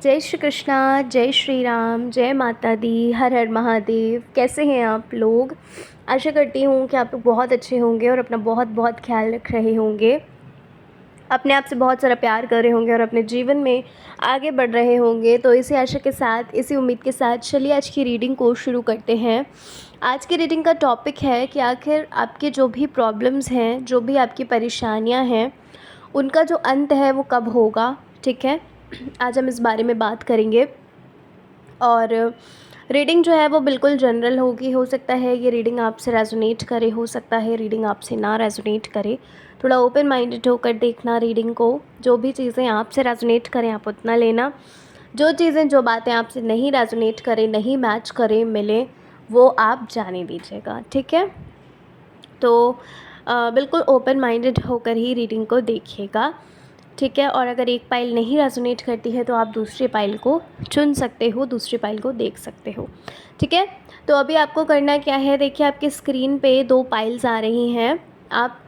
जय श्री कृष्णा, जय श्री राम, जय माता दी, हर हर महादेव। कैसे हैं आप लोग? आशा करती हूँ कि आप लोग बहुत अच्छे होंगे और अपना बहुत बहुत ख्याल रख रहे होंगे, अपने आप से बहुत सारा प्यार कर रहे होंगे और अपने जीवन में आगे बढ़ रहे होंगे। तो इसी आशा के साथ, इसी उम्मीद के साथ चलिए आज की रीडिंग को शुरू करते हैं। आज की रीडिंग का टॉपिक है कि आखिर आपके जो भी प्रॉब्लम्स हैं, जो भी आपकी परेशानियां हैं, उनका जो अंत है वो कब होगा। ठीक है, आज हम इस बारे में बात करेंगे। और रीडिंग जो है वो बिल्कुल जनरल होगी। हो सकता है ये रीडिंग आपसे रेजोनेट करे, हो सकता है रीडिंग आपसे ना रेजोनेट करे। थोड़ा ओपन माइंडेड होकर देखना रीडिंग को। जो भी चीज़ें आपसे रेजोनेट करें आप उतना लेना, जो चीज़ें, जो बातें आपसे नहीं रेजोनेट करें, नहीं मैच करें, मिले, वो आप जाने दीजिएगा। ठीक है, तो बिल्कुल ओपन माइंडेड होकर ही रीडिंग को देखिएगा। ठीक है, और अगर एक पाइल नहीं रेजोनेट करती है तो आप दूसरी पाइल को चुन सकते हो, दूसरी पाइल को देख सकते हो। ठीक है, तो अभी आपको करना क्या है, देखिए आपकी स्क्रीन पे 2 पाइल्स आ रही हैं। आप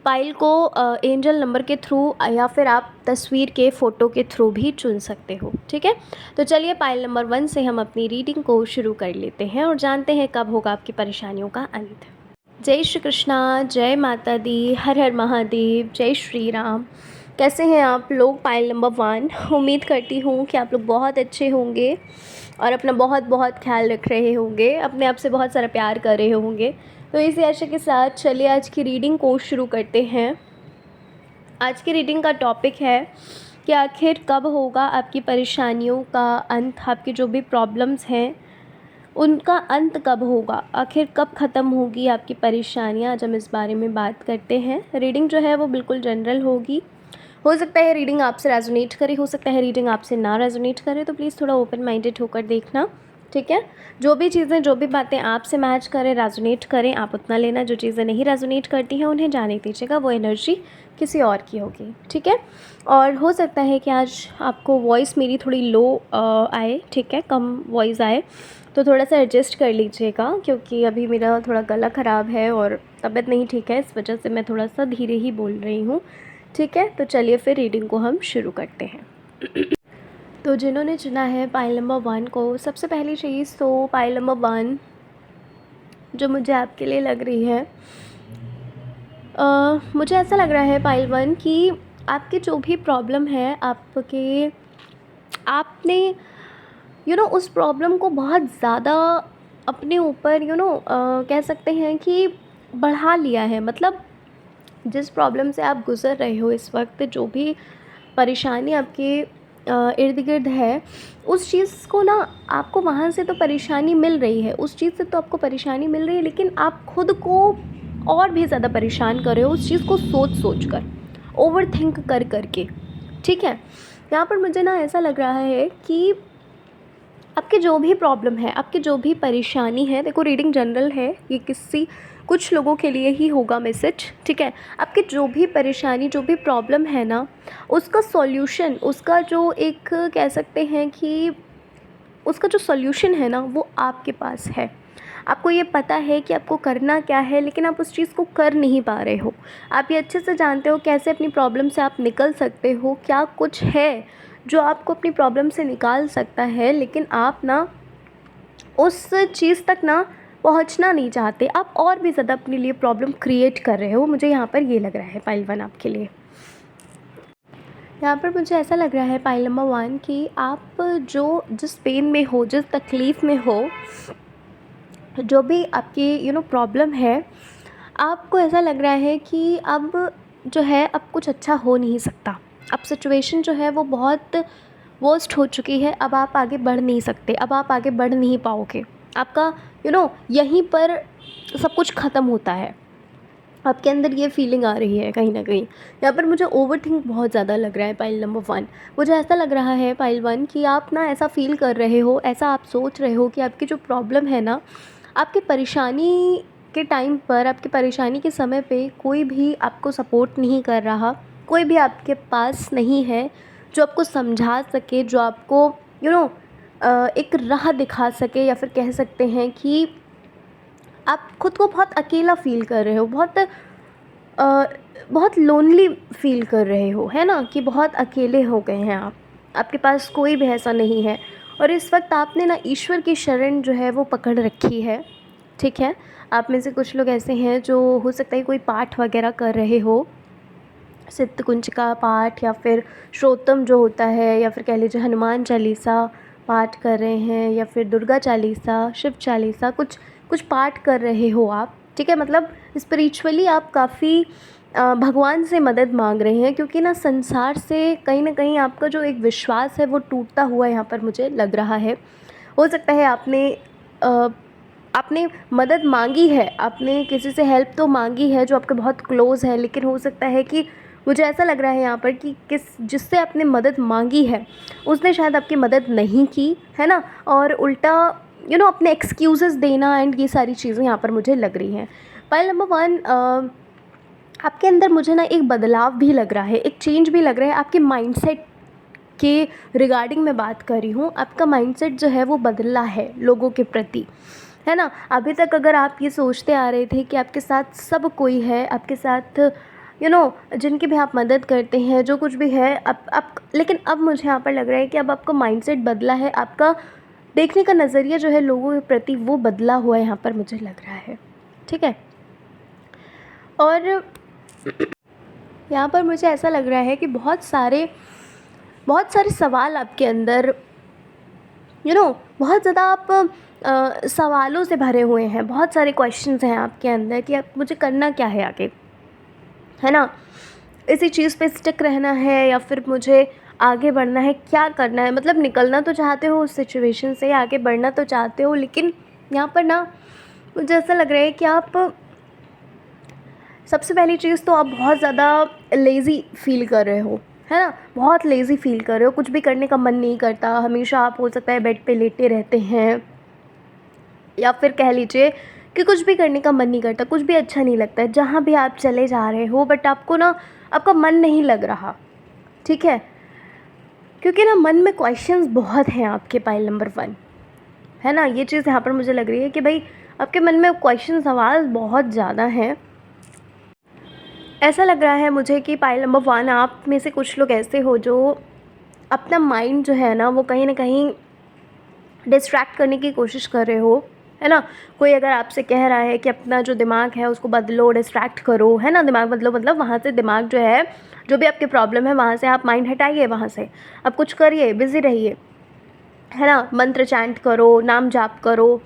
पाइल को एंजल नंबर के थ्रू या फिर आप तस्वीर के फ़ोटो के थ्रू भी चुन सकते हो। ठीक है, तो चलिए पाइल नंबर 1 से हम अपनी रीडिंग को शुरू कर लेते हैं और जानते हैं कब होगा आपकी परेशानियों का अंत। जय श्री कृष्णा, जय माता दी, हर हर महादेव, जय श्री राम। कैसे हैं आप लोग? Pile number 1। उम्मीद करती हूँ कि आप लोग बहुत अच्छे होंगे और अपना बहुत बहुत ख्याल रख रहे होंगे, अपने आप से बहुत सारा प्यार कर रहे होंगे। तो इसी आशा के साथ चलिए आज की रीडिंग को शुरू करते हैं। आज की रीडिंग का टॉपिक है कि आखिर कब होगा आपकी परेशानियों का अंत। आपकी जो भी प्रॉब्लम्स हैं उनका अंत कब होगा, आखिर कब ख़त्म होगी आपकी परेशानियाँ। आज हम इस बारे में बात करते हैं। रीडिंग जो है वो बिल्कुल जनरल होगी। हो सकता है रीडिंग आपसे रेजोनेट करे, हो सकता है रीडिंग आपसे ना रेजोनेट करे, तो प्लीज़ थोड़ा ओपन माइंडेड होकर देखना। ठीक है, जो भी चीज़ें, जो भी बातें आपसे मैच करें, रेजोनेट करें, आप उतना लेना। जो चीज़ें नहीं रेजोनेट करती हैं उन्हें जाने दीजिएगा, वो एनर्जी किसी और की होगी। ठीक है, और हो सकता है कि आज आपको वॉइस मेरी थोड़ी लो आए, ठीक है, कम वॉइस आए, तो थोड़ा सा एडजस्ट कर लीजिएगा, क्योंकि अभी मेरा थोड़ा गला ख़राब है और तबीयत नहीं ठीक है, इस वजह से मैं थोड़ा सा धीरे ही बोल रही हूँ। ठीक है, तो चलिए फिर रीडिंग को हम शुरू करते हैं। तो जिन्होंने चुना है पाइल नंबर 1 को, सबसे पहली चीज़ तो पाइल नंबर 1 जो मुझे आपके लिए लग रही है, मुझे ऐसा लग रहा है पाइल 1 कि आपकी जो भी प्रॉब्लम है, आपने उस प्रॉब्लम को बहुत ज़्यादा अपने ऊपर कह सकते हैं कि बढ़ा लिया है। मतलब जिस प्रॉब्लम से आप गुज़र रहे हो इस वक्त, जो भी परेशानी आपके इर्द गिर्द है, उस चीज़ को ना, आपको वहाँ से तो परेशानी मिल रही है, उस चीज़ से तो आपको परेशानी मिल रही है, लेकिन आप खुद को और भी ज़्यादा परेशान कर रहे हो उस चीज़ को सोच कर, ओवर थिंक कर के। ठीक है, यहाँ पर मुझे ना ऐसा लग रहा है कि आपकी जो भी प्रॉब्लम है, आपकी जो भी परेशानी है, देखो रीडिंग जनरल है, ये कुछ लोगों के लिए ही होगा मैसेज। ठीक है, आपकी जो भी परेशानी, जो भी प्रॉब्लम है ना, उसका सॉल्यूशन, उसका जो एक कह सकते हैं कि उसका जो सॉल्यूशन है ना, वो आपके पास है। आपको ये पता है कि आपको करना क्या है, लेकिन आप उस चीज़ को कर नहीं पा रहे हो। आप ये अच्छे से जानते हो कैसे अपनी प्रॉब्लम से आप निकल सकते हो, क्या कुछ है जो आपको अपनी प्रॉब्लम से निकाल सकता है, लेकिन आप ना उस चीज़ तक ना पहुंचना नहीं चाहते। आप और भी ज़्यादा अपने लिए प्रॉब्लम क्रिएट कर रहे हो। मुझे यहाँ पर ये लग रहा है पाइल 1 आपके लिए। यहाँ पर मुझे ऐसा लग रहा है पाइल नंबर 1 कि आप जिस पेन में हो, जिस तकलीफ़ में हो, जो भी आपकी प्रॉब्लम है, आपको ऐसा लग रहा है कि अब जो है, अब कुछ अच्छा हो नहीं सकता। अब सिचुएशन जो है वो बहुत वर्स्ट हो चुकी है। अब आप आगे बढ़ नहीं सकते, अब आप आगे बढ़ नहीं पाओगे। आपका यहीं पर सब कुछ ख़त्म होता है। आपके अंदर ये फीलिंग आ रही है कहीं ना कहीं। यहाँ पर मुझे ओवर थिंक बहुत ज़्यादा लग रहा है पाइल नंबर 1। मुझे ऐसा लग रहा है पाइल 1 कि आप ना ऐसा फ़ील कर रहे हो, ऐसा आप सोच रहे हो कि आपकी जो प्रॉब्लम है ना, आपकी परेशानी के टाइम पर, आपकी परेशानी के समय पे कोई भी आपको सपोर्ट नहीं कर रहा, कोई भी आपके पास नहीं है जो आपको समझा सके, जो आपको एक राह दिखा सके, या फिर कह सकते हैं कि आप खुद को बहुत अकेला फ़ील कर रहे हो, बहुत लोनली फ़ील कर रहे हो, है ना, कि बहुत अकेले हो गए हैं आप। आपके पास कोई भी ऐसा नहीं है और इस वक्त आपने ना ईश्वर की शरण जो है वो पकड़ रखी है, ठीक है। आप में से कुछ लोग ऐसे हैं जो हो सकता है कोई पाठ वगैरह कर रहे हो, सिद्धकुंज का पाठ या फिर श्रोतम जो होता है, या फिर कह लीजिए हनुमान चालीसा पाठ कर रहे हैं, या फिर दुर्गा चालीसा, शिव चालीसा, कुछ कुछ पाठ कर रहे हो आप, ठीक है। मतलब स्पिरिचुअली आप काफ़ी भगवान से मदद मांग रहे हैं, क्योंकि ना संसार से कहीं ना कहीं आपका जो एक विश्वास है वो टूटता हुआ यहाँ पर मुझे लग रहा है। हो सकता है आपने मदद मांगी है, आपने किसी से हेल्प तो मांगी है जो आपके बहुत क्लोज़ है, लेकिन हो सकता है कि मुझे ऐसा लग रहा है यहाँ पर कि जिससे आपने मदद मांगी है उसने शायद आपकी मदद नहीं की है ना, और उल्टा अपने एक्सक्यूज़ेस देना एंड ये सारी चीज़ें यहाँ पर मुझे लग रही हैं। पॉइंट नंबर 1, आपके अंदर मुझे ना एक बदलाव भी लग रहा है, एक चेंज भी लग रहा है आपके माइंडसेट के रिगार्डिंग मैं बात कर रही हूँ। आपका माइंडसेट जो है वो बदला है लोगों के प्रति, है ना। अभी तक अगर आप ये सोचते आ रहे थे कि आपके साथ सब कोई है, आपके साथ जिनकी भी आप मदद करते हैं, जो कुछ भी है अब लेकिन अब मुझे यहाँ पर लग रहा है कि अब आपका माइंडसेट बदला है, आपका देखने का नज़रिया जो है लोगों के प्रति वो बदला हुआ है यहाँ पर मुझे लग रहा है, ठीक है। और यहाँ पर मुझे ऐसा लग रहा है कि बहुत सारे सवाल आपके अंदर बहुत ज़्यादा आप सवालों से भरे हुए हैं, बहुत सारे क्वेश्चंस हैं आपके अंदर कि अब मुझे करना क्या है आगे, है ना। इसी चीज़ पे स्टिक रहना है या फिर मुझे आगे बढ़ना है, क्या करना है। मतलब निकलना तो चाहते हो उस सिचुएशन से, आगे बढ़ना तो चाहते हो, लेकिन यहाँ पर ना मुझे ऐसा लग रहा है कि आप सबसे पहली चीज़ तो आप बहुत ज़्यादा लेज़ी फ़ील कर रहे हो, है ना। बहुत लेज़ी फ़ील कर रहे हो, कुछ भी करने का मन नहीं करता, हमेशा आप हो सकता है बेड पे लेटे रहते हैं, या फिर कह लीजिए कि कुछ भी करने का मन नहीं करता, कुछ भी अच्छा नहीं लगता है, जहाँ भी आप चले जा रहे हो बट आपको ना आपका मन नहीं लग रहा, ठीक है। क्योंकि ना मन में क्वेश्चंस बहुत हैं आपके, पाइल नंबर 1, है ना। ये चीज़ यहाँ पर मुझे लग रही है कि भाई आपके मन में क्वेश्चन सवाल बहुत ज़्यादा हैं। ऐसा लग रहा है मुझे कि पाइल नंबर 1, आप में से कुछ लोग ऐसे हो जो अपना माइंड जो है ना वो कहीं ना कहीं डिस्ट्रैक्ट करने की कोशिश कर रहे हो, है ना। कोई अगर आपसे कह रहा है कि अपना जो दिमाग है उसको बदलो, डिस्ट्रैक्ट करो, है ना, दिमाग बदलो, मतलब वहाँ से दिमाग जो है, जो भी आपके प्रॉब्लम है वहाँ से आप माइंड हटाइए, वहाँ से आप कुछ करिए, बिज़ी रहिए, है ना। मंत्र चैंट करो, नाम जाप करो,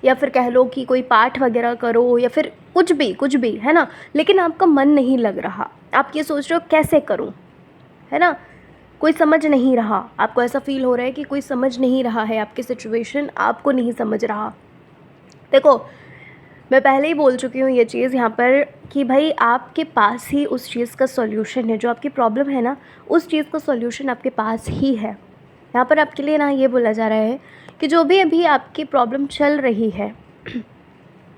या फिर कह लो कि कोई पाठ वगैरह करो, या फिर कुछ भी, है ना। लेकिन आपका मन नहीं लग रहा, आप ये सोच रहे हो कैसे करूँ, है ना। कोई समझ नहीं रहा, आपको ऐसा फील हो रहा है कि कोई समझ नहीं रहा है आपकी सिचुएशन, आपको नहीं समझ रहा। देखो, मैं पहले ही बोल चुकी हूँ ये चीज़ यहाँ पर कि भाई आपके पास ही उस चीज़ का सॉल्यूशन है, जो आपकी प्रॉब्लम है ना उस चीज़ का सॉल्यूशन आपके पास ही है। यहाँ पर आपके लिए ना ये बोला जा रहा है कि जो भी अभी आपकी प्रॉब्लम चल रही है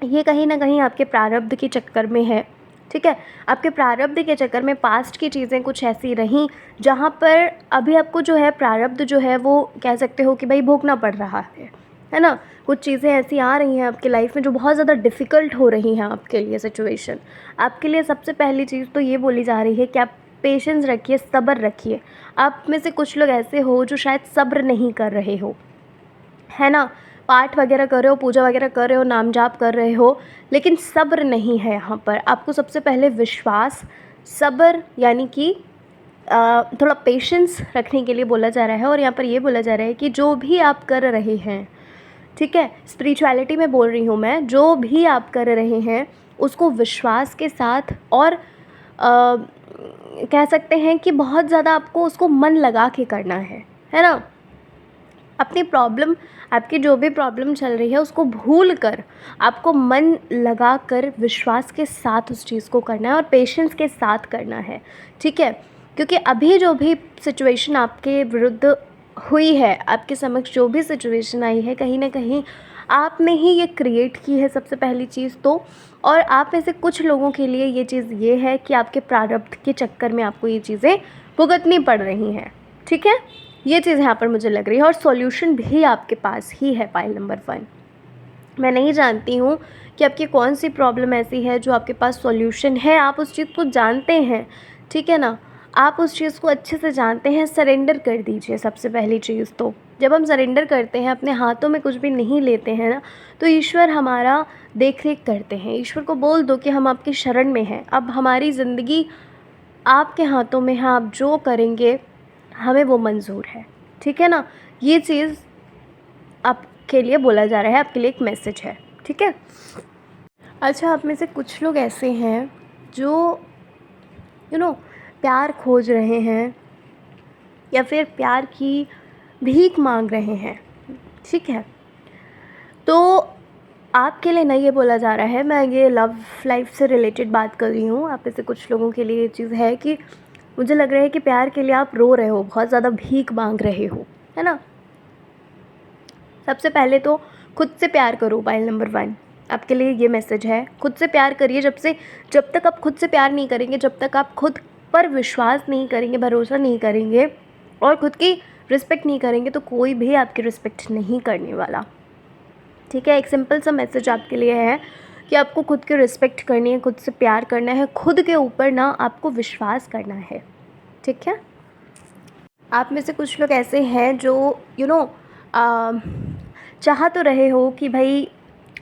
ये कहीं ना कहीं आपके प्रारब्ध के चक्कर में है, ठीक है। आपके प्रारब्ध के चक्कर में पास्ट की चीज़ें कुछ ऐसी रहीं जहाँ पर अभी आपको जो है प्रारब्ध जो है वो कह सकते हो कि भाई भोगना पड़ रहा है ना। कुछ चीज़ें ऐसी आ रही हैं आपकी लाइफ में जो बहुत ज़्यादा डिफ़िकल्ट हो रही हैं आपके लिए सिचुएशन। आपके लिए सबसे पहली चीज़ तो ये बोली जा रही है कि आप पेशेंस रखिए, सब्र रखिए। आप में से कुछ लोग ऐसे हो जो शायद सब्र नहीं कर रहे हो, है ना। पाठ वगैरह कर रहे हो, पूजा वगैरह कर रहे हो, नाम जाप कर रहे हो, लेकिन सब्र नहीं है यहाँ पर। आपको सबसे पहले विश्वास, सब्र यानी कि थोड़ा पेशेंस रखने के लिए बोला जा रहा है। और यहाँ पर ये बोला जा रहा है कि जो भी आप कर रहे हैं, ठीक है, स्पिरिचुअलिटी में बोल रही हूँ मैं, जो भी आप कर रहे हैं उसको विश्वास के साथ और कह सकते हैं कि बहुत ज़्यादा आपको उसको मन लगा के करना है ना। अपनी प्रॉब्लम, आपकी जो भी प्रॉब्लम चल रही है उसको भूल कर आपको मन लगा कर विश्वास के साथ उस चीज़ को करना है और पेशेंस के साथ करना है, ठीक है। क्योंकि अभी जो भी सिचुएशन आपके विरुद्ध हुई है, आपके समक्ष जो भी सिचुएशन आई है, कहीं ना कहीं आपने ही ये क्रिएट की है सबसे पहली चीज़ तो। और आप में से कुछ लोगों के लिए ये चीज़ ये है कि आपके प्रारब्ध के चक्कर में आपको ये चीज़ें भुगतनी पड़ रही हैं, ठीक है। ये चीज़ यहाँ पर मुझे लग रही है और सॉल्यूशन भी आपके पास ही है, पाइल नंबर 1। मैं नहीं जानती हूँ कि आपकी कौन सी प्रॉब्लम ऐसी है जो आपके पास सॉल्यूशन है, आप उस चीज़ को जानते हैं, ठीक है ना। आप उस चीज़ को अच्छे से जानते हैं, सरेंडर कर दीजिए। सबसे पहली चीज़ तो जब हम सरेंडर करते हैं, अपने हाथों में कुछ भी नहीं लेते हैं ना, तो ईश्वर हमारा देख रेख करते हैं। ईश्वर को बोल दो कि हम आपकी शरण में हैं, अब हमारी ज़िंदगी आपके हाथों में है, आप जो करेंगे हमें वो मंज़ूर है। ठीक है ना, ये चीज़ आपके लिए बोला जा रहा है, आपके लिए एक मैसेज है। ठीक है। अच्छा, आप में से कुछ लोग ऐसे हैं जो प्यार खोज रहे हैं या फिर प्यार की भीख मांग रहे हैं। ठीक है, तो आपके लिए नहीं ये बोला जा रहा है, मैं ये लव लाइफ से रिलेटेड बात कर रही हूँ। आप में से कुछ लोगों के लिए ये चीज़ है कि मुझे लग रहा है कि प्यार के लिए आप रो रहे हो, बहुत ज़्यादा भीख मांग रहे हो, है ना। सबसे पहले तो खुद से प्यार करो। पाइल नंबर 1 आपके लिए ये मैसेज है, खुद से प्यार करिए। जब तक आप खुद से प्यार नहीं करेंगे, जब तक आप खुद पर विश्वास नहीं करेंगे, भरोसा नहीं करेंगे और खुद की रिस्पेक्ट नहीं करेंगे, तो कोई भी आपकी रिस्पेक्ट नहीं करने वाला। ठीक है, एक सिंपल सा मैसेज आपके लिए है कि आपको खुद की रिस्पेक्ट करनी है, खुद से प्यार करना है, खुद के ऊपर ना आपको विश्वास करना है। ठीक है। आप में से कुछ लोग ऐसे हैं जो चाह तो रहे हो कि भाई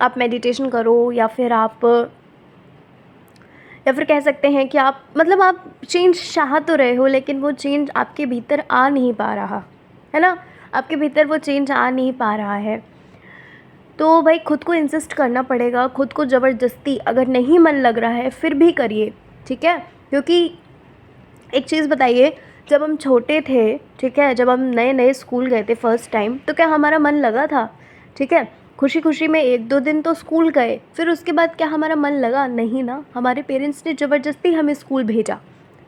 आप मेडिटेशन करो, या फिर कह सकते हैं कि आप मतलब आप चेंज चाह तो रहे हो, लेकिन वो चेंज आपके भीतर आ नहीं पा रहा है ना, आपके भीतर वो चेंज आ नहीं पा रहा है। तो भाई खुद को इंसिस्ट करना पड़ेगा, खुद को ज़बरदस्ती, अगर नहीं मन लग रहा है फिर भी करिए। ठीक है, क्योंकि एक चीज़ बताइए, जब हम छोटे थे, ठीक है, जब हम नए नए स्कूल गए थे फर्स्ट टाइम, तो क्या हमारा मन लगा था? ठीक है, खुशी खुशी में 1-2 दिन तो स्कूल गए, फिर उसके बाद क्या हमारा मन लगा? नहीं ना, हमारे पेरेंट्स ने ज़बरदस्ती हमें स्कूल भेजा।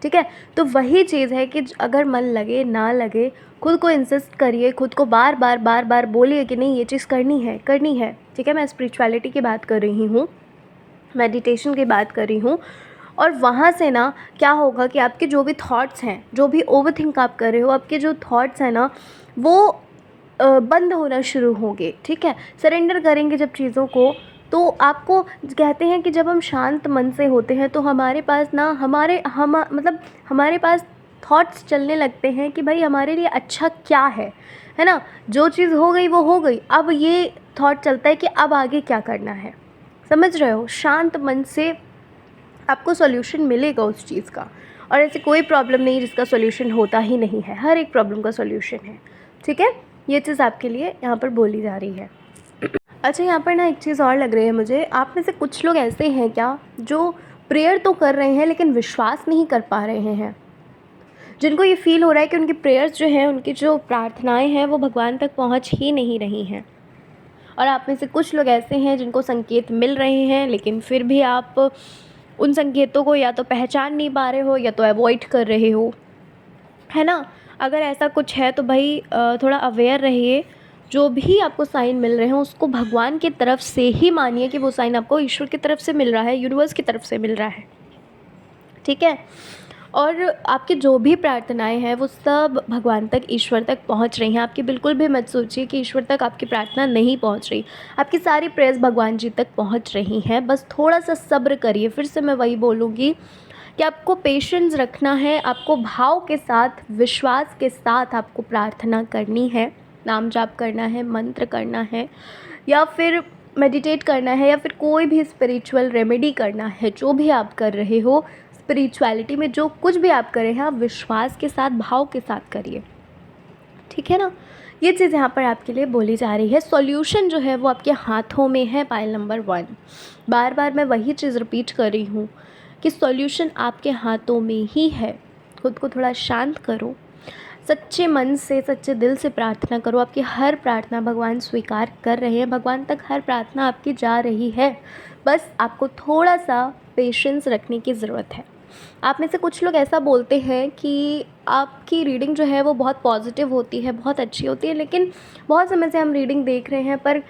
ठीक है, तो वही चीज़ है कि अगर मन लगे ना लगे, खुद को इंसिस्ट करिए, खुद को बार बार बोलिए कि नहीं ये चीज़ करनी है, करनी है। ठीक है, मैं स्पिरिचुअलिटी की बात कर रही हूँ, मेडिटेशन की बात कर रही हूँ। और वहाँ से ना क्या होगा कि आपके जो भी थॉट्स हैं, जो भी ओवरथिंक आप कर रहे हो, आपके जो थॉट्स हैं ना, वो बंद होना शुरू होंगे। ठीक है, सरेंडर करेंगे जब चीज़ों को, तो आपको कहते हैं कि जब हम शांत मन से होते हैं तो हमारे पास ना हमारे पास थॉट्स चलने लगते हैं कि भाई हमारे लिए अच्छा क्या है ना। जो चीज़ हो गई वो हो गई, अब ये थॉट चलता है कि अब आगे क्या करना है। समझ रहे हो, शांत मन से आपको सॉल्यूशन मिलेगा उस चीज़ का। और ऐसी कोई प्रॉब्लम नहीं जिसका सॉल्यूशन होता ही नहीं है, हर एक प्रॉब्लम का सॉल्यूशन है। ठीक है, ये चीज़ आपके लिए यहाँ पर बोली जा रही है। अच्छा, यहाँ पर ना एक चीज़ और लग रही है मुझे, आप में से कुछ लोग ऐसे हैं क्या जो प्रेयर तो कर रहे हैं लेकिन विश्वास नहीं कर पा रहे हैं, जिनको ये फील हो रहा है कि उनकी प्रेयर्स जो हैं, उनकी जो प्रार्थनाएं हैं, वो भगवान तक पहुँच ही नहीं रही हैं। और आप में से कुछ लोग ऐसे हैं जिनको संकेत मिल रहे हैं, लेकिन फिर भी आप उन संकेतों को या तो पहचान नहीं पा रहे हो या तो अवॉइड कर रहे हो, है ना। अगर ऐसा कुछ है तो भाई थोड़ा अवेयर रहिए। जो भी आपको साइन मिल रहे हैं उसको भगवान की तरफ से ही मानिए कि वो साइन आपको ईश्वर की तरफ से मिल रहा है, यूनिवर्स की तरफ से मिल रहा है। ठीक है, और आपकी जो भी प्रार्थनाएं हैं वो सब भगवान तक, ईश्वर तक पहुंच रही हैं। आपकी बिल्कुल भी मत सोचिए कि ईश्वर तक आपकी प्रार्थना नहीं पहुंच रही, आपकी सारी प्रेयर्स भगवान जी तक पहुंच रही हैं। बस थोड़ा सा सब्र करिए। फिर से मैं वही बोलूँगी कि आपको पेशेंस रखना है, आपको भाव के साथ, विश्वास के साथ आपको प्रार्थना करनी है, नाम जाप करना है, मंत्र करना है, या फिर मेडिटेट करना है, या फिर कोई भी स्पिरिचुअल रेमेडी करना है। जो भी आप कर रहे हो स्पिरिचुअलिटी में, जो कुछ भी आप कर रहे हैं, आप विश्वास के साथ, भाव के साथ करिए। ठीक है ना, ये चीज़ यहाँ पर आपके लिए बोली जा रही है। सॉल्यूशन जो है वो आपके हाथों में है। पाइल नंबर 1, बार बार मैं वही चीज़ रिपीट कर रही हूँ कि सॉल्यूशन आपके हाथों में ही है। खुद को थोड़ा शांत करो, सच्चे मन से, सच्चे दिल से प्रार्थना करो। आपकी हर प्रार्थना भगवान स्वीकार कर रहे हैं, भगवान तक हर प्रार्थना आपकी जा रही है। बस आपको थोड़ा सा पेशेंस रखने की ज़रूरत है। आप में से कुछ लोग ऐसा बोलते हैं कि आपकी रीडिंग जो है वो बहुत पॉजिटिव होती है, बहुत अच्छी होती है, लेकिन बहुत समय से हम रीडिंग देख रहे हैं पर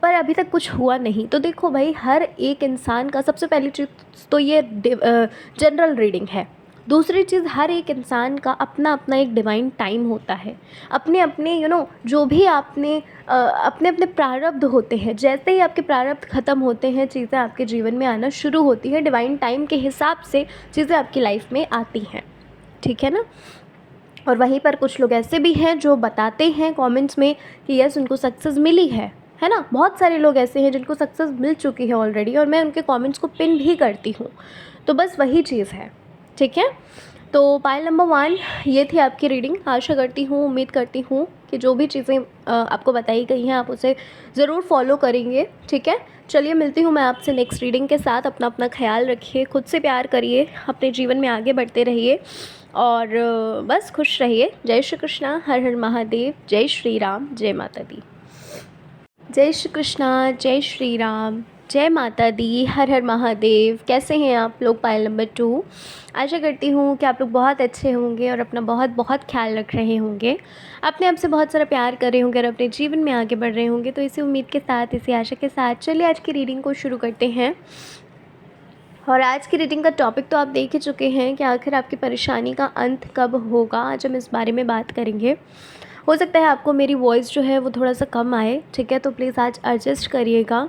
पर अभी तक कुछ हुआ नहीं। तो देखो भाई, हर एक इंसान का, सबसे पहली चीज़ तो ये जनरल रीडिंग है, दूसरी चीज़, हर एक इंसान का अपना अपना एक डिवाइन टाइम होता है। अपने अपने जो भी आपने अपने अपने प्रारब्ध होते हैं। जैसे ही आपके प्रारब्ध ख़त्म होते हैं, चीज़ें आपके जीवन में आना शुरू होती हैं। डिवाइन टाइम के हिसाब से चीज़ें आपकी लाइफ में आती हैं, ठीक है ना। और वहीं पर कुछ लोग ऐसे भी हैं जो बताते हैं कमेंट्स में कि यस उनको सक्सेस मिली है ना। बहुत सारे लोग ऐसे हैं जिनको सक्सेस मिल चुकी है ऑलरेडी, और मैं उनके कमेंट्स को पिन भी करती हूँ। तो बस वही चीज़ है, ठीक है। तो पाइल नंबर 1 ये थी आपकी रीडिंग। आशा करती हूँ, उम्मीद करती हूँ कि जो भी चीज़ें आपको बताई गई हैं आप उसे ज़रूर फॉलो करेंगे, ठीक है। चलिए मिलती हूँ मैं आपसे नेक्स्ट रीडिंग के साथ। अपना अपना ख्याल रखिए, खुद से प्यार करिए, अपने जीवन में आगे बढ़ते रहिए और बस खुश रहिए। जय श्री कृष्णा, हर हर महादेव, जय श्री राम, जय माता दी। जय श्री कृष्णा, जय श्री राम, जय माता दी, हर हर महादेव। कैसे हैं आप लोग? Pile number 2। आशा करती हूँ कि आप लोग बहुत अच्छे होंगे और अपना बहुत बहुत ख्याल रख रहे होंगे, अपने आप से बहुत सारा प्यार कर रहे होंगे और अपने जीवन में आगे बढ़ रहे होंगे। तो इसी उम्मीद के साथ, इसी आशा के साथ चलिए आज की रीडिंग को शुरू करते हैं। और आज की रीडिंग का टॉपिक तो आप देख ही चुके हैं कि आखिर आपकी परेशानी का अंत कब होगा। आज हम इस बारे में बात करेंगे। हो सकता है आपको मेरी वॉइस जो है वो थोड़ा सा कम आए, ठीक है। तो प्लीज़ आज एडजस्ट करिएगा,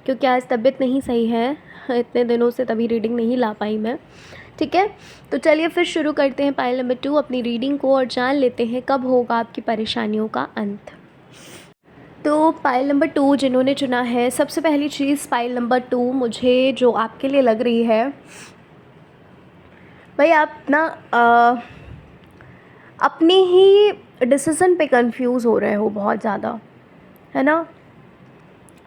क्योंकि आज तबीयत नहीं सही है, इतने दिनों से तभी रीडिंग नहीं ला पाई मैं, ठीक है। तो चलिए फिर शुरू करते हैं पाइल नंबर 2 अपनी रीडिंग को, और जान लेते हैं कब होगा आपकी परेशानियों का अंत। तो पाइल नंबर 2 जिन्होंने चुना है, सबसे पहली चीज़ पाइल नंबर 2 मुझे जो आपके लिए लग रही है, भाई आप ना अपने ही डिसीज़न पे कंफ्यूज हो रहे हो बहुत ज़्यादा, है ना।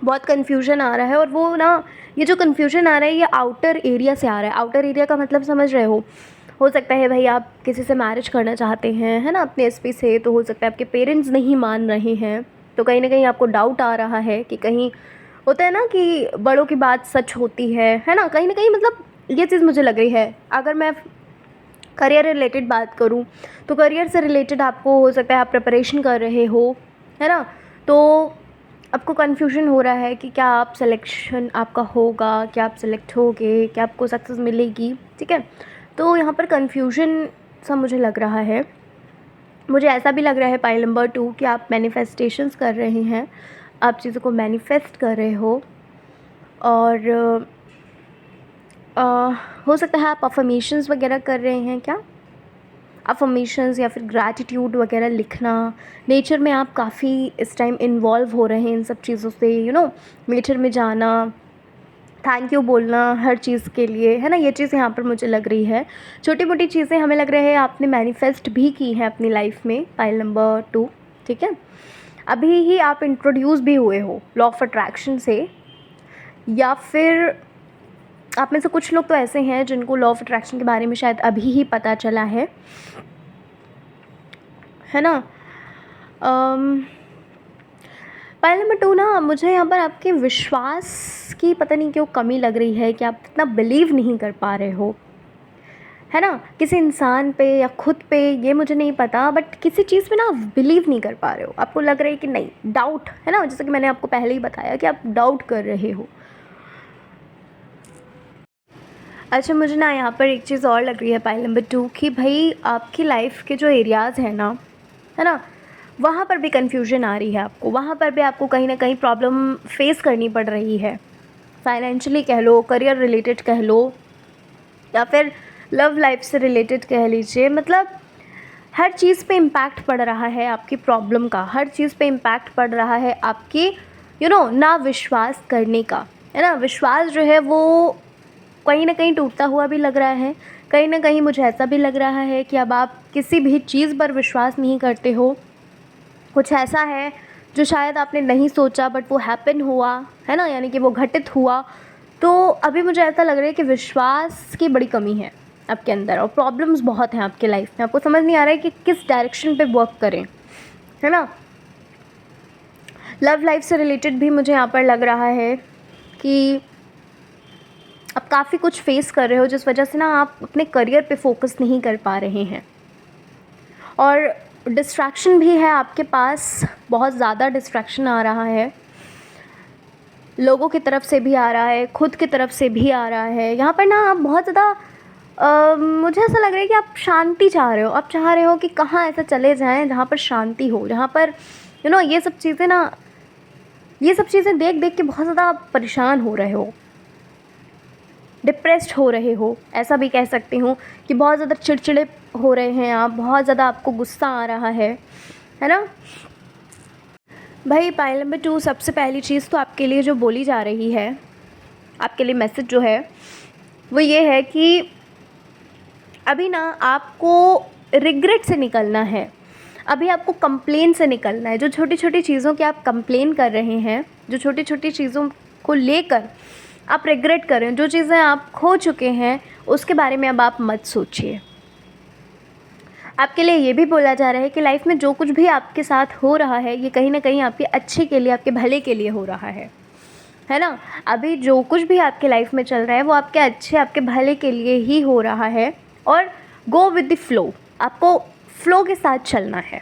बहुत कन्फ्यूजन आ रहा है, और वो ना, ये जो कन्फ्यूजन आ रहा है ये आउटर एरिया से आ रहा है। आउटर एरिया का मतलब समझ रहे हो सकता है भाई आप किसी से मैरिज करना चाहते हैं, है ना, अपने एसपी से। तो हो सकता है आपके पेरेंट्स नहीं मान रहे हैं, तो कहीं ना कहीं आपको डाउट आ रहा है कि कहीं, होता है ना कि बड़ों की बात सच होती है ना, कहीं ना कहीं। मतलब ये चीज़ मुझे लग रही है। अगर मैं करियर रिलेटेड बात करूं, तो करियर से रिलेटेड आपको हो सकता है आप प्रिपरेशन कर रहे हो, है ना। तो आपको कन्फ्यूजन हो रहा है कि क्या आप सिलेक्शन आपका होगा, क्या आप सिलेक्ट होगे, क्या आपको सक्सेस मिलेगी, ठीक है। तो यहाँ पर कन्फ्यूजन सा मुझे लग रहा है। मुझे ऐसा भी लग रहा है पाइल नंबर 2 कि आप मैनिफेस्टेशंस कर रहे हैं, आप चीज़ों को मैनिफेस्ट कर रहे हो। और हो सकता है आप अफर्मेशंस वगैरह कर रहे हैं क्या, अफर्मेशंस या फिर ग्रैटिट्यूड वगैरह लिखना। नेचर में आप काफ़ी इस टाइम इन्वॉल्व हो रहे हैं इन सब चीज़ों से, नेचर में जाना, थैंक यू बोलना हर चीज़ के लिए, है ना। ये चीज़ यहाँ पर मुझे लग रही है। छोटी मोटी चीज़ें हमें लग रहा है आपने मैनिफेस्ट भी की हैं अपनी लाइफ में, पाइल नंबर 2, ठीक है। अभी ही आप इंट्रोड्यूस भी हुए हो लॉ ऑफ अट्रैक्शन से, या फिर आप में से कुछ लोग तो ऐसे हैं जिनको लॉ ऑफ अट्रैक्शन के बारे में शायद अभी ही पता चला है ना। पाइल नंबर 2 ना, मुझे यहाँ पर आपके विश्वास की पता नहीं क्यों कमी लग रही है, कि आप इतना बिलीव नहीं कर पा रहे हो, है ना, किसी इंसान पे या खुद पे, ये मुझे नहीं पता, बट किसी चीज़ पे ना बिलीव नहीं कर पा रहे हो। आपको लग रहा है कि नहीं, डाउट, है ना, जैसे कि मैंने आपको पहले ही बताया कि आप डाउट कर रहे हो। अच्छा, मुझे ना यहाँ पर एक चीज़ और लग रही है पाइल नंबर 2 कि भाई आपकी लाइफ के जो एरियाज़ हैं ना, है ना, वहाँ पर भी कन्फ्यूजन आ रही है आपको। वहाँ पर भी आपको कहीं ना कहीं प्रॉब्लम फेस करनी पड़ रही है। फाइनेंशियली कह लो, करियर रिलेटेड कह लो, या फिर लव लाइफ से रिलेटेड कह लीजिए। मतलब हर चीज़ पे इम्पैक्ट पड़ रहा है आपकी प्रॉब्लम का, हर चीज़ पे इम्पैक्ट पड़ रहा है आपकी ना विश्वास करने का, है ना। विश्वास जो है वो कहीं ना कहीं टूटता हुआ भी लग रहा है। कहीं ना कहीं मुझे ऐसा भी लग रहा है कि अब आप किसी भी चीज़ पर विश्वास नहीं करते हो। कुछ ऐसा है जो शायद आपने नहीं सोचा बट वो हैपन हुआ, है ना, यानी कि वो घटित हुआ। तो अभी मुझे ऐसा लग रहा है कि विश्वास की बड़ी कमी है आपके अंदर, और प्रॉब्लम्स बहुत हैं आपके लाइफ में। आपको समझ नहीं आ रहा है कि किस डायरेक्शन पे वर्क करें, है ना। लव लाइफ से रिलेटेड भी मुझे यहाँ पर लग रहा है कि आप काफ़ी कुछ फेस कर रहे हो, जिस वजह से ना आप अपने करियर पे फोकस नहीं कर पा रहे हैं। और डिस्ट्रैक्शन भी है आपके पास, बहुत ज़्यादा डिस्ट्रैक्शन आ रहा है, लोगों की तरफ से भी आ रहा है, खुद की तरफ से भी आ रहा है। यहाँ पर ना आप बहुत ज़्यादा मुझे ऐसा लग रहा है कि आप शांति चाह रहे हो। आप चाह रहे हो कि कहाँ ऐसा चले जाएँ जहाँ पर शांति हो, जहाँ पर ये सब चीज़ें ना, ये सब चीज़ें देख देख के बहुत ज़्यादा आप परेशान हो रहे हो, डिप्रेस्ड हो रहे हो, ऐसा भी कह सकती हूँ कि बहुत ज़्यादा चिड़चिड़े हो रहे हैं आप, बहुत ज़्यादा आपको गुस्सा आ रहा है ना। भाई पाइल नंबर 2, सबसे पहली चीज़ तो आपके लिए जो बोली जा रही है, आपके लिए मैसेज जो है वो ये है कि अभी ना आपको रिग्रेट से निकलना है, अभी आपको कंप्लेन से निकलना है। जो छोटी छोटी चीज़ों की आप कंप्लेन कर रहे हैं, जो छोटी छोटी चीज़ों को लेकर आप रिग्रेट कर रहे हैं, जो चीज़ें आप खो चुके हैं उसके बारे में अब आप मत सोचिए। आपके लिए ये भी बोला जा रहा है कि लाइफ में जो कुछ भी आपके साथ हो रहा है ये कहीं ना कहीं आपके अच्छे के लिए, आपके भले के लिए हो रहा है ना। अभी जो कुछ भी आपके लाइफ में चल रहा है वो आपके अच्छे, आपके भले के लिए ही हो रहा है। और गो विद द फ्लो, आपको फ्लो के साथ चलना है।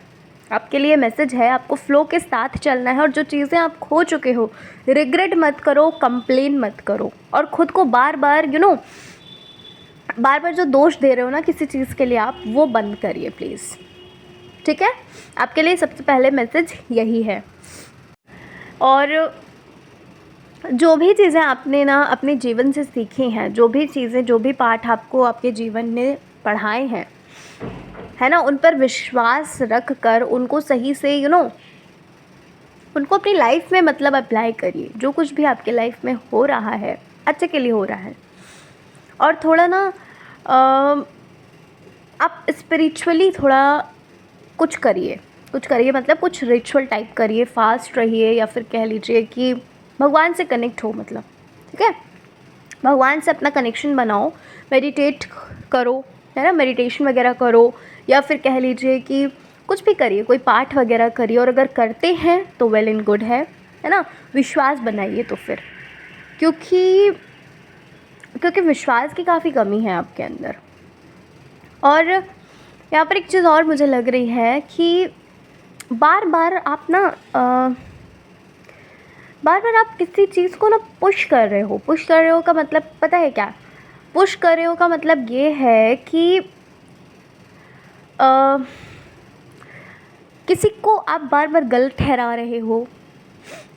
आपके लिए मैसेज है, आपको फ्लो के साथ चलना है। और जो चीज़ें आप खो चुके हो, रिग्रेट मत करो, कंप्लेन मत करो, और ख़ुद को बार बार बार बार जो दोष दे रहे हो ना किसी चीज़ के लिए, आप वो बंद करिए प्लीज़, ठीक है। आपके लिए सबसे पहले मैसेज यही है। और जो भी चीज़ें आपने ना अपने जीवन से सीखी हैं, जो भी चीज़ें, जो भी पाठ आपको आपके जीवन में पढ़ाए हैं, है ना, उन पर विश्वास रख कर उनको सही से उनको अपनी लाइफ में मतलब अप्लाई करिए। जो कुछ भी आपके लाइफ में हो रहा है अच्छे के लिए हो रहा है। और थोड़ा ना आप स्पिरिचुअली थोड़ा कुछ करिए मतलब कुछ रिचुअल टाइप करिए, फास्ट रहिए, या फिर कह लीजिए कि भगवान से कनेक्ट हो, मतलब ठीक है, भगवान से अपना कनेक्शन बनाओ, मेडिटेट करो, है ना, मेडिटेशन वगैरह करो, या फिर कह लीजिए कि कुछ भी करिए, कोई पाठ वगैरह करिए। और अगर करते हैं तो वेल एंड गुड है ना, विश्वास बनाइए तो फिर, क्योंकि विश्वास की काफ़ी कमी है आपके अंदर। और यहाँ पर एक चीज़ और मुझे लग रही है कि बार बार आप किसी चीज़ को ना पुश कर रहे हो का मतलब पता है क्या? पुश कर रहे हो का मतलब ये है कि किसी को आप बार बार गलत ठहरा रहे हो,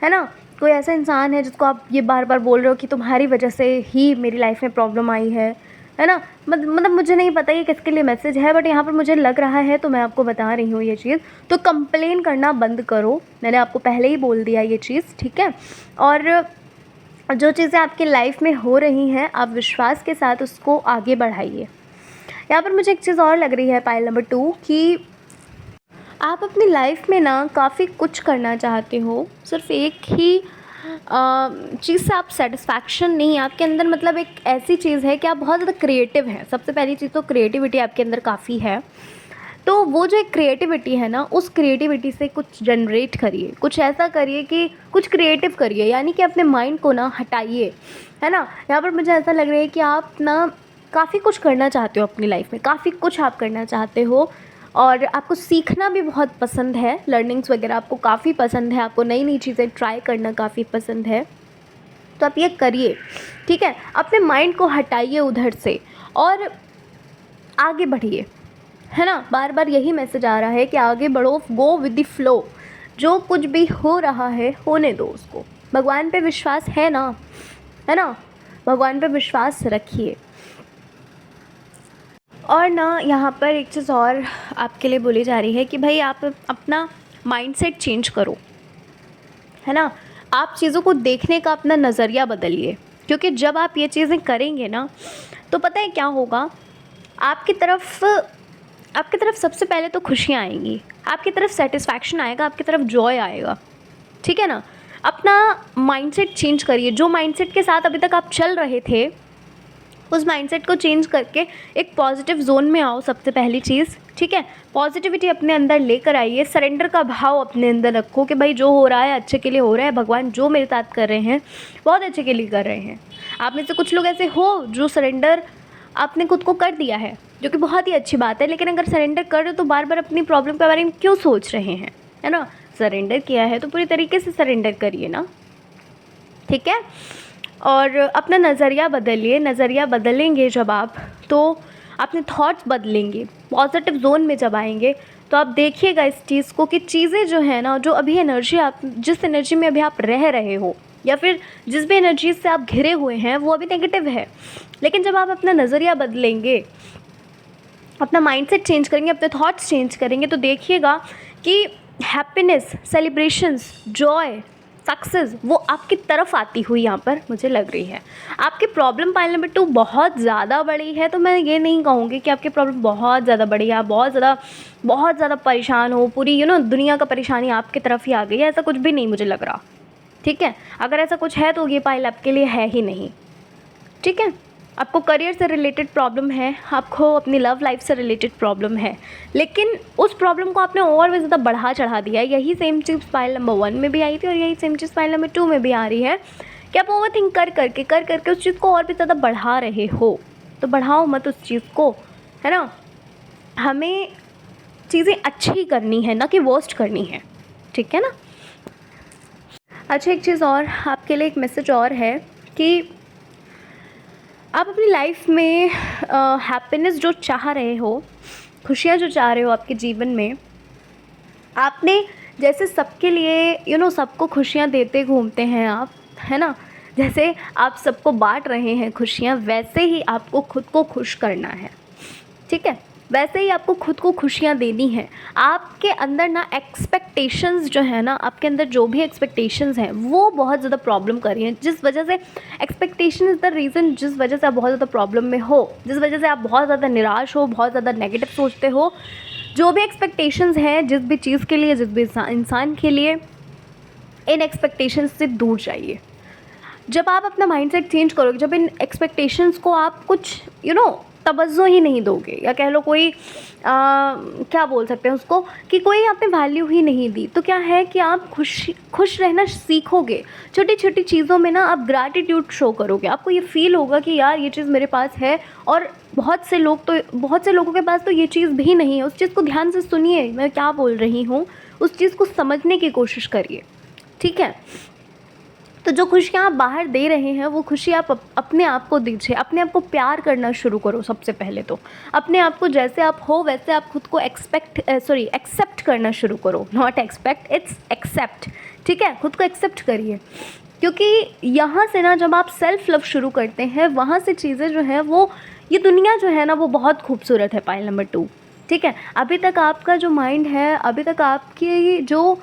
है ना। कोई ऐसा इंसान है जिसको आप ये बार बार बोल रहे हो कि तुम्हारी वजह से ही मेरी लाइफ में प्रॉब्लम आई है ना। मतलब मुझे नहीं पता ये किसके लिए मैसेज है, बट यहाँ पर मुझे लग रहा है तो मैं आपको बता रही हूँ ये चीज़। तो कंप्लेन करना बंद करो, मैंने आपको पहले ही बोल दिया ये चीज़, ठीक है। और जो चीज़ें आपकी लाइफ में हो रही हैं आप विश्वास के साथ उसको आगे बढ़ाइए। यहाँ पर मुझे एक चीज़ और लग रही है पाइल नंबर 2 कि आप अपनी लाइफ में ना काफ़ी कुछ करना चाहते हो, सिर्फ एक ही चीज़ से आप सेटिस्फैक्शन नहीं है आपके अंदर। मतलब एक ऐसी चीज़ है कि आप बहुत ज़्यादा क्रिएटिव हैं। सबसे पहली चीज़ तो क्रिएटिविटी आपके अंदर काफ़ी है। तो वो जो एक क्रिएटिविटी है ना, उस क्रिएटिविटी से कुछ जनरेट करिए, कुछ ऐसा करिए कि कुछ क्रिएटिव करिए, यानी कि अपने माइंड को ना हटाइए, है ना। यहाँ पर मुझे ऐसा लग रहा है कि आप ना काफ़ी कुछ करना चाहते हो अपनी लाइफ में, काफ़ी कुछ आप करना चाहते हो, और आपको सीखना भी बहुत पसंद है, लर्निंग्स वगैरह आपको काफ़ी पसंद है, आपको नई नई चीज़ें ट्राई करना काफ़ी पसंद है। तो आप ये करिए, ठीक है। अपने माइंड को हटाइए उधर से और आगे बढ़िए, है ना। बार बार यही मैसेज आ रहा है कि आगे बढ़ो, गो विद द फ्लो। जो कुछ भी हो रहा है होने दो उसको। भगवान पे विश्वास है ना, है ना, भगवान पे विश्वास रखिए। और ना यहाँ पर एक चीज़ और आपके लिए बोली जा रही है कि भाई आप अपना माइंडसेट चेंज करो, है ना। आप चीज़ों को देखने का अपना नज़रिया बदलिए, क्योंकि जब आप ये चीज़ें करेंगे ना तो पता है क्या होगा, आपकी तरफ सबसे पहले तो खुशियाँ आएंगी, आपकी तरफ सेटिस्फैक्शन आएगा, आपकी तरफ जॉय आएगा, ठीक है ना। अपना माइंडसेट चेंज करिए। जो माइंडसेट के साथ अभी तक आप चल रहे थे उस माइंडसेट को चेंज करके एक पॉजिटिव जोन में आओ, सबसे पहली चीज़, ठीक है। पॉजिटिविटी अपने अंदर लेकर आइए, सरेंडर का भाव अपने अंदर रखो कि भाई जो हो रहा है अच्छे के लिए हो रहा है, भगवान जो मेरे साथ कर रहे हैं बहुत अच्छे के लिए कर रहे हैं। आप में से कुछ लोग ऐसे हो जो सरेंडर आपने खुद को कर दिया है, जो कि बहुत ही अच्छी बात है। लेकिन अगर सरेंडर कर रहे हो तो बार बार अपनी प्रॉब्लम के बारे में क्यों सोच रहे हैं, है ना। सरेंडर किया है तो पूरी तरीके से सरेंडर करिए ना, ठीक है। और अपना नज़रिया बदलिए। नज़रिया बदलेंगे जब आप तो अपने थॉट्स बदलेंगे, पॉजिटिव जोन में जब आएंगे तो आप देखिएगा इस चीज़ को कि चीज़ें जो है ना, जो अभी एनर्जी आप जिस एनर्जी में अभी आप रह रहे हो या फिर जिस भी एनर्जी से आप घिरे हुए हैं वो अभी नेगेटिव है। लेकिन जब आप अपना नज़रिया बदलेंगे, अपना माइंडसेट चेंज करेंगे, अपने थॉट्स चेंज करेंगे, तो देखिएगा कि हैप्पीनेस, सेलिब्रेशंस, जॉय, सक्सेस वो आपकी तरफ आती हुई यहाँ पर मुझे लग रही है। आपकी प्रॉब्लम पाइल नंबर 2 बहुत ज़्यादा बड़ी है, तो मैं ये नहीं कहूँगी कि आपकी प्रॉब्लम बहुत ज़्यादा बड़ी है, आप बहुत ज़्यादा परेशान हो, पूरी दुनिया का परेशानी आपकी तरफ ही आ गई है, ऐसा कुछ भी नहीं मुझे लग रहा। ठीक है, अगर ऐसा कुछ है तो ये पाइल आपके लिए है ही नहीं। ठीक है, आपको करियर से रिलेटेड प्रॉब्लम है, आपको अपनी लव लाइफ से रिलेटेड प्रॉब्लम है, लेकिन उस प्रॉब्लम को आपने और भी ज़्यादा बढ़ा चढ़ा दिया है। यही सेम चीज़ फाइल नंबर 1 में भी आई थी और यही सेम चीज़ फाइल नंबर 2 में भी आ रही है कि आप ओवर थिंक कर करके उस चीज़ को और भी ज़्यादा बढ़ा रहे हो। तो बढ़ाओ मत उस चीज़ को, है ना। हमें चीज़ें अच्छी करनी है, ना कि वर्स्ट करनी है। ठीक है ना। अच्छा, एक चीज़ और आपके लिए, एक मैसेज और है कि आप अपनी लाइफ में हैप्पीनेस जो चाह रहे हो, खुशियाँ जो चाह रहे हो आपके जीवन में, आपने जैसे सबके लिए सबको खुशियाँ देते घूमते हैं आप, है ना, जैसे आप सबको बांट रहे हैं खुशियाँ, वैसे ही आपको खुद को खुश करना है। ठीक है, वैसे ही आपको खुद को खुशियाँ देनी है। आपके अंदर ना एक्सपेक्टेशंस जो है ना, आपके अंदर जो भी एक्सपेक्टेशंस हैं वो बहुत ज़्यादा प्रॉब्लम कर रही हैं, जिस वजह से एक्सपेक्टेशन इज़ द रीज़न, जिस वजह से आप बहुत ज़्यादा प्रॉब्लम में हो, जिस वजह से आप बहुत ज़्यादा निराश हो, बहुत ज़्यादा नेगेटिव सोचते हो। जो भी एक्सपेक्टेशंस हैं जिस भी चीज़ के लिए, जिस भी इंसान के लिए, इन एक्सपेक्टेशंस से दूर जाइए। जब आप अपना माइंडसेट चेंज करोगे, जब इन एक्सपेक्टेशंस को आप कुछ तवज्जो ही नहीं दोगे, या कह लो कोई क्या बोल सकते हैं उसको, कि कोई आपने वैल्यू ही नहीं दी, तो क्या है कि आप खुश रहना सीखोगे। छोटी छोटी चीज़ों में ना आप ग्रैटिट्यूड शो करोगे, आपको ये फील होगा कि यार ये चीज़ मेरे पास है, और बहुत से लोगों के पास तो ये चीज़ भी नहीं है। उस चीज़ को ध्यान से सुनिए, मैं क्या बोल रही हूँ, उस चीज़ को समझने की कोशिश करिए। ठीक है, तो जो खुशियाँ आप बाहर दे रहे हैं वो खुशी आप अपने आप को दीजिए। अपने आप को प्यार करना शुरू करो। सबसे पहले तो अपने आप को जैसे आप हो वैसे आप खुद को एक्सेप्ट करना शुरू करो। Not expect, it's accept. ठीक है, खुद को एक्सेप्ट करिए, क्योंकि यहाँ से ना जब आप सेल्फ लव शुरू करते हैं, वहाँ से चीज़ें जो हैं वो, ये दुनिया जो है ना वो बहुत खूबसूरत है। Pile number 2। ठीक है, अभी तक आपका जो माइंड है, अभी तक आपकी जो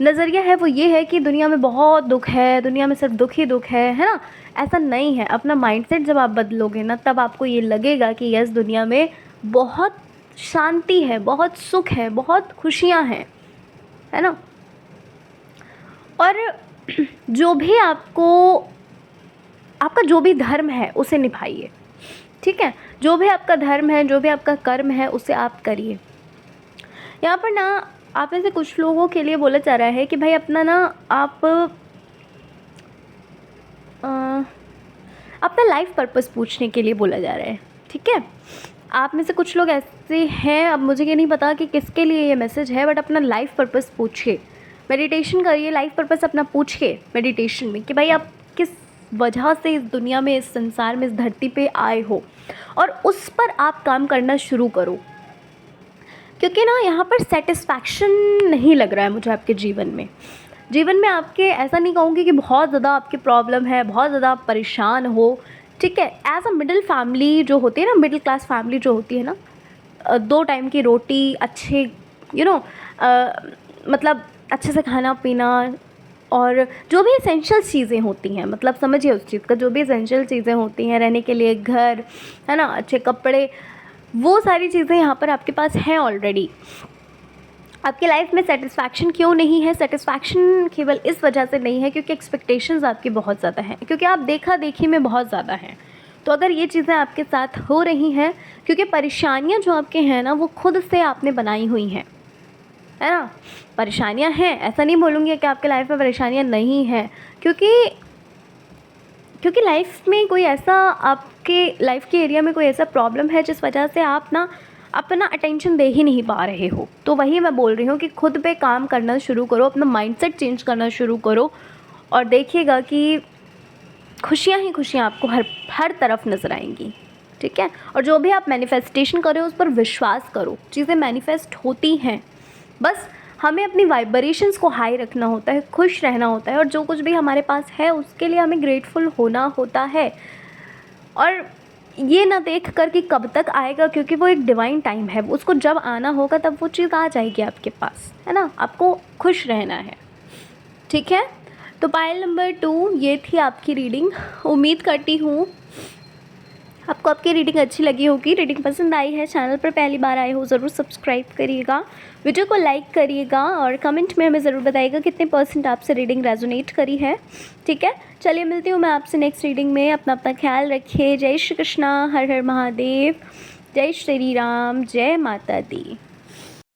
नज़रिया है वो ये है कि दुनिया में बहुत दुख है, दुनिया में सिर्फ दुख ही दुख है ना। ऐसा नहीं है। अपना माइंडसेट जब आप बदलोगे ना, तब आपको ये लगेगा कि यस, दुनिया में बहुत शांति है, बहुत सुख है, बहुत खुशियाँ हैं, है ना। और जो भी आपका जो भी धर्म है उसे निभाइए। ठीक है, जो भी आपका धर्म है, जो भी आपका कर्म है, उसे आप करिए। यहाँ पर ना आप में से कुछ लोगों के लिए बोला जा रहा है कि भाई अपना ना आप अपना लाइफ पर्पस पूछने के लिए बोला जा रहा है। ठीक है, आप में से कुछ लोग ऐसे हैं, अब मुझे ये नहीं पता कि किसके लिए ये मैसेज है, बट अपना लाइफ पर्पस पूछिए, मेडिटेशन करिए, लाइफ पर्पस अपना पूछिए मेडिटेशन में कि भाई आप किस वजह से इस दुनिया में, इस संसार में, इस धरती पे आए हो, और उस पर आप काम करना शुरू करो। क्योंकि ना यहाँ पर सेटिस्फैक्शन नहीं लग रहा है मुझे आपके जीवन में आपके, ऐसा नहीं कहूँगी कि बहुत ज़्यादा आपकी प्रॉब्लम है, बहुत ज़्यादा आप परेशान हो। ठीक है, एज अ मिडिल फैमिली जो होती है ना, मिडिल क्लास फैमिली जो होती है ना, 2 टाइम की रोटी, अच्छे मतलब अच्छे से खाना पीना, और जो भी एसेंशियल चीज़ें होती हैं, मतलब समझिए उस चीज़ का, जो भी एसेंशियल चीज़ें होती हैं, रहने के लिए घर, है ना, अच्छे कपड़े, वो सारी चीज़ें यहाँ पर आपके पास हैं ऑलरेडी। आपकी लाइफ में सेटिस्फैक्शन क्यों नहीं है? सेटिस्फैक्शन केवल इस वजह से नहीं है क्योंकि एक्सपेक्टेशंस आपकी बहुत ज़्यादा हैं, क्योंकि आप देखा देखी में बहुत ज़्यादा हैं। तो अगर ये चीज़ें आपके साथ हो रही हैं, क्योंकि परेशानियाँ जो आपके हैं ना वो खुद से आपने बनाई हुई हैं, है ना। परेशानियाँ हैं, ऐसा नहीं बोलूँगी कि आपके लाइफ में परेशानियाँ नहीं हैं, क्योंकि लाइफ में कोई ऐसा, आपके लाइफ के एरिया में कोई ऐसा प्रॉब्लम है जिस वजह से आप ना अपना अटेंशन दे ही नहीं पा रहे हो। तो वही मैं बोल रही हूँ कि खुद पे काम करना शुरू करो, अपना माइंडसेट चेंज करना शुरू करो, और देखिएगा कि खुशियाँ ही खुशियाँ आपको हर तरफ नज़र आएंगी। ठीक है। और जो भी आप मैनिफेस्टेशन कर रहे हो उस पर विश्वास करो, चीज़ें मैनिफेस्ट होती हैं। बस हमें अपनी वाइब्रेशंस को हाई रखना होता है, खुश रहना होता है, और जो कुछ भी हमारे पास है उसके लिए हमें ग्रेटफुल होना होता है। और ये ना देख कर कि कब तक आएगा, क्योंकि वो एक डिवाइन टाइम है, उसको जब आना होगा तब वो चीज़ आ जाएगी आपके पास, है ना। आपको खुश रहना है, ठीक है। तो पायल नंबर 2 ये थी आपकी रीडिंग। उम्मीद करती हूँ आपको आपकी रीडिंग अच्छी लगी होगी। रीडिंग पसंद आई है, चैनल पर पहली बार आए हो ज़रूर सब्सक्राइब करिएगा, वीडियो को लाइक करिएगा और कमेंट में हमें ज़रूर बताइएगा कितने % आपसे रीडिंग रेजोनेट करी है, ठीक है। चलिए मिलती हूँ मैं आपसे नेक्स्ट रीडिंग में। अपना ख्याल रखिए। जय श्री कृष्णा, हर हर महादेव, जय श्री राम, जय माता दी।